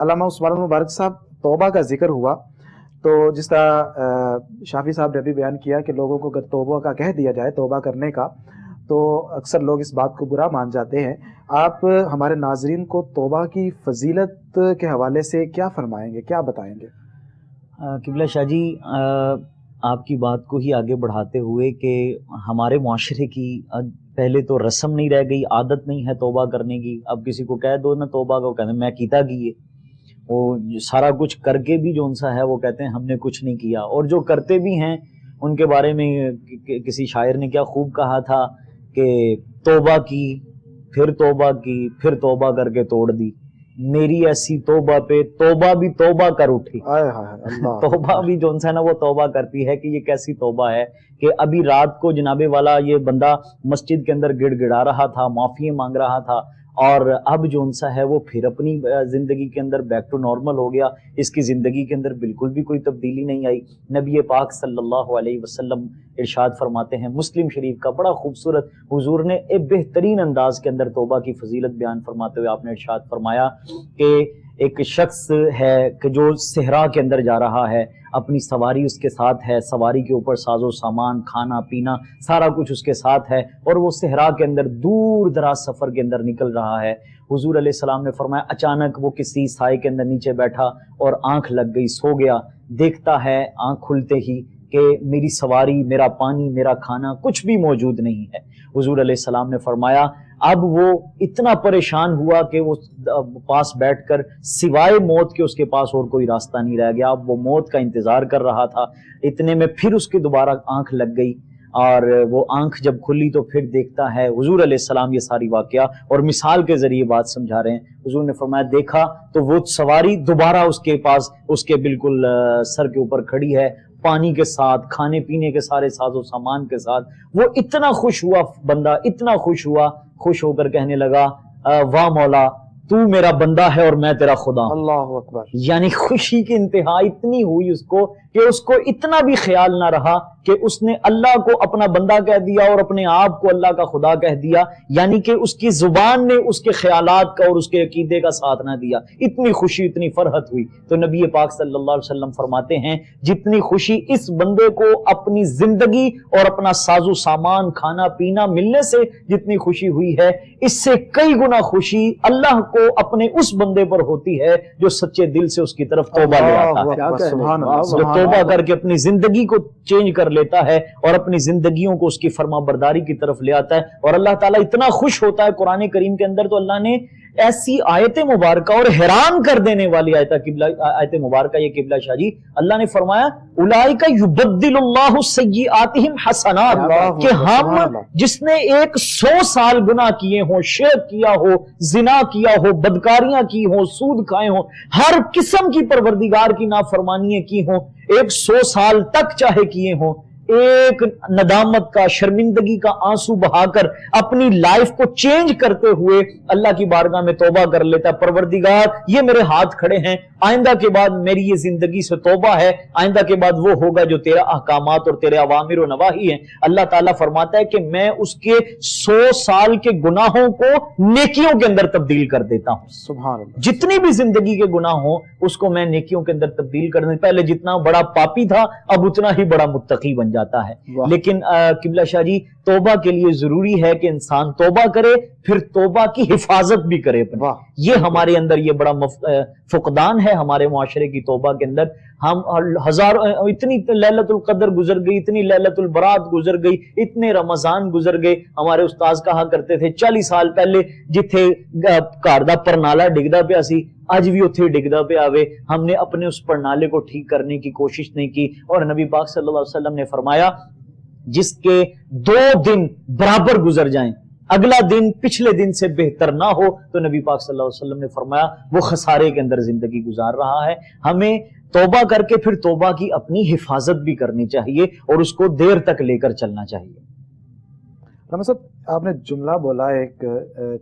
علامہ عثمان المبارک صاحب، توبہ کا ذکر ہوا تو جس طرح شافی صاحب نے بھی بیان کیا کہ لوگوں کو اگر توبہ کا کہہ دیا جائے، توبہ کرنے کا، تو اکثر لوگ اس بات کو برا مان جاتے ہیں. آپ ہمارے ناظرین کو توبہ کی فضیلت کے حوالے سے کیا فرمائیں گے، کیا بتائیں گے؟ قبلہ شاہ جی، آپ کی بات کو ہی آگے بڑھاتے ہوئے کہ ہمارے معاشرے کی پہلے تو رسم نہیں رہ گئی، عادت نہیں ہے توبہ کرنے کی. اب کسی کو کہہ دو نا توبہ کو، کہتے ہیں میں کیتا کی ہے. وہ سارا کچھ کر کے بھی جو ان سا ہے وہ کہتے ہیں ہم نے کچھ نہیں کیا. اور جو کرتے بھی ہیں ان کے بارے میں کسی شاعر نے کیا خوب کہا تھا کہ توبہ کی، پھر توبہ کی، پھر توبہ کر کے توڑ دی. میری ایسی توبہ پہ توبہ بھی توبہ کر اٹھی. توبہ بھی جو ہے نا وہ توبہ کرتی ہے کہ یہ کیسی توبہ ہے کہ ابھی رات کو جناب والا یہ بندہ مسجد کے اندر گڑ گڑا رہا تھا، معافی مانگ رہا تھا، اور اب جو ان سا ہے وہ پھر اپنی زندگی کے اندر بیک ٹو نارمل ہو گیا. اس کی زندگی کے اندر بالکل بھی کوئی تبدیلی نہیں آئی. نبی پاک صلی اللہ علیہ وسلم ارشاد فرماتے ہیں، مسلم شریف کا بڑا خوبصورت، حضور نے ایک بہترین انداز کے اندر توبہ کی فضیلت بیان فرماتے ہوئے آپ نے ارشاد فرمایا کہ ایک شخص ہے کہ جو صحرا کے اندر جا رہا ہے، اپنی سواری اس کے ساتھ ہے، سواری کے اوپر ساز و سامان، کھانا پینا سارا کچھ اس کے ساتھ ہے، اور وہ صحرا کے اندر دور دراز سفر کے اندر نکل رہا ہے. حضور علیہ السلام نے فرمایا اچانک وہ کسی سائے کے اندر نیچے بیٹھا اور آنکھ لگ گئی، سو گیا. دیکھتا ہے آنکھ کھلتے ہی کہ میری سواری، میرا پانی، میرا کھانا کچھ بھی موجود نہیں ہے. حضور علیہ السلام نے فرمایا اب وہ اتنا پریشان ہوا کہ وہ پاس بیٹھ کر سوائے موت کے اس کے پاس اور کوئی راستہ نہیں رہ گیا. اب وہ موت کا انتظار کر رہا تھا. اتنے میں پھر اس کی دوبارہ آنکھ لگ گئی، اور وہ آنکھ جب کھلی تو پھر دیکھتا ہے. حضور علیہ السلام یہ ساری واقعہ اور مثال کے ذریعے بات سمجھا رہے ہیں. حضور نے فرمایا دیکھا تو وہ سواری دوبارہ اس کے پاس، اس کے بالکل سر کے اوپر کھڑی ہے، پانی کے ساتھ، کھانے پینے کے سارے ساز و سامان کے ساتھ. وہ اتنا خوش ہوا بندہ، اتنا خوش ہوا، خوش ہو کر کہنے لگا واہ مولا تو میرا بندہ ہے اور میں تیرا خدا ہوں. اللہ اکبر. یعنی خوشی کی انتہا اتنی ہوئی اس کو کہ اس کو اتنا بھی خیال نہ رہا کہ اس نے اللہ کو اپنا بندہ کہہ دیا اور اپنے آپ کو اللہ کا خدا کہہ دیا. یعنی کہ اس کی زبان نے اس کے خیالات کا اور اس کے عقیدے کا ساتھ نہ دیا. اتنی خوشی، اتنی فرحت ہوئی. تو نبی پاک صلی اللہ علیہ وسلم فرماتے ہیں جتنی خوشی اس بندے کو اپنی زندگی اور اپنا ساز و سامان، کھانا پینا ملنے سے جتنی خوشی ہوئی ہے، اس سے کئی گنا خوشی اللہ کو اپنے اس بندے پر ہوتی ہے جو سچے دل سے اس کی طرف توبہ لے آتا ہے، جو توبہ کر کے اپنی زندگی کو چینج کر لیتا ہے اور اپنی زندگیوں کو اس کی فرما برداری کی طرف لے آتا ہے. اور اللہ تعالیٰ اتنا خوش ہوتا ہے قرآن کریم کے اندر، تو اللہ نے ایسی آیت مبارکہ اور حیران کر دینے والی آیت مبارکہ یہ قبلہ شاہ جی، اللہ نے فرمایا اولئک یبدل اللہ سیئاتہم حسنات، کہ ہم جس نے 100 سال گناہ کیے ہوں، شرک کیا ہو، زنا کیا ہو، بدکاریاں کی ہوں، سود کھائے ہوں، ہر قسم کی پروردگار کی نافرمانیاں کی ہوں، 100 سال تک چاہے کیے ہوں، ایک ندامت کا، شرمندگی کا آنسو بہا کر اپنی لائف کو چینج کرتے ہوئے اللہ کی بارگاہ میں توبہ کر لیتا ہے. پروردگار یہ میرے ہاتھ کھڑے ہیں، آئندہ کے بعد میری یہ زندگی سے توبہ ہے، آئندہ کے بعد وہ ہوگا جو تیرا احکامات اور تیرے اوامر و نواہی ہیں. اللہ تعالیٰ فرماتا ہے کہ میں اس کے 100 سال کے گناہوں کو نیکیوں کے اندر تبدیل کر دیتا ہوں. سبحان اللہ. جتنی بھی زندگی کے گناہ ہوں اس کو میں نیکیوں کے اندر تبدیل کر دوں. پہلے جتنا بڑا پاپی تھا اب اتنا ہی بڑا متقی بن جاتا ہے. لیکن قبلہ شاہ جی توبہ کے لیے ضروری ہے کہ انسان توبہ کرے، پھر توبہ کی حفاظت بھی کرے. یہ ہمارے اندر یہ بڑا فقدان ہے ہمارے معاشرے کی توبہ کے اندر. ہم ہزاروں، اتنی لیلۃ القدر گزر گئی، اتنی لیلۃ البرات گزر گئی، اتنے رمضان گزر گئے. ہمارے استاذ کہا کرتے تھے 40 سال پہلے جتھے گھر دا پرنالا ڈگدا پیا سی اج بھی اتھے ڈگدا پہ آوے. ہم نے اپنے اس پرنالے کو ٹھیک کرنے کی کوشش نہیں کی. اور نبی پاک صلی اللہ علیہ وسلم نے فرمایا جس کے 2 دن برابر گزر جائیں، اگلا دن پچھلے دن سے بہتر نہ ہو، تو نبی پاک صلی اللہ علیہ وسلم نے فرمایا وہ خسارے کے اندر زندگی گزار رہا ہے. ہمیں توبہ کر کے پھر توبہ کی اپنی حفاظت بھی کرنی چاہیے اور اس کو دیر تک لے کر چلنا چاہیے. رحمت صاحب آپ نے جملہ بولا ایک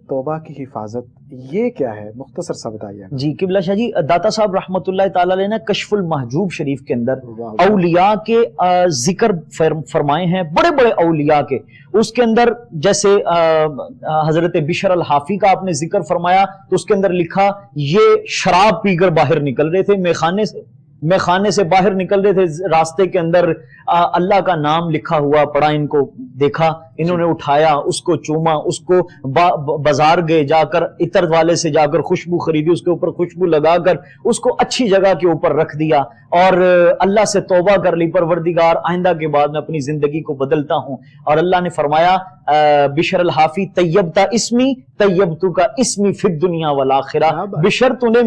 توبہ کی حفاظت، یہ کیا ہے؟ مختصر سا بتائیے. جی قبلہ شاہ جی، داتا صاحب رحمۃ اللہ تعالی علیہ نے کشف المحجوب شریف کے اندر اولیاء کے ذکر فرمائے ہیں، بڑے بڑے اولیاء کے. اس کے اندر جیسے حضرت بشر الحافی کا آپ نے ذکر فرمایا تو اس کے اندر لکھا یہ شراب پی کر باہر نکل رہے تھے، میخانے سے باہر نکل رہے تھے، راستے کے اندر اللہ کا نام لکھا ہوا پڑا، ان کو دیکھا، انہوں نے اٹھایا، اس کو چوما، اس کو بازار گئے، جا کر عطر والے سے جا کر خوشبو خریدی، اس کے اوپر خوشبو لگا کر اس کو اچھی جگہ کے اوپر رکھ دیا اور اللہ سے توبہ کر لی، پروردگار آئندہ کے بعد میں اپنی زندگی کو بدلتا ہوں. اور اللہ نے فرمایا بشر الحافی طیبتا اسمی طیبتو کا اسمی فی الدنیا والآخرہ، بشر تو نے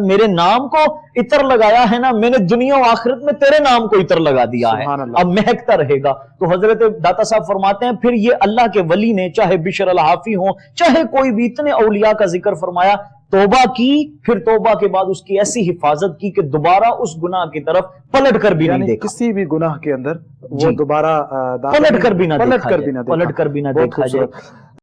میرے نام کو عطر لگایا ہے نا، میں نے دنیا و آخرت میں تیرے نام کو عطر لگا دیا ہے، اب مہکتا رہے گا. تو حضرت داتا صاحب فرماتے ہیں پھر یہ اللہ کے ولی نے، چاہے بشر الحافی ہوں چاہے کوئی بھی، اتنے اولیاء کا ذکر فرمایا، توبہ کی، پھر توبہ کے بعد اس کی ایسی حفاظت کی کہ دوبارہ اس گناہ کی طرف پلٹ کر بھی نہیں دیکھا، کسی بھی گناہ کے اندر وہ دوبارہ پلٹ کر بھی نہ دیکھا جائے.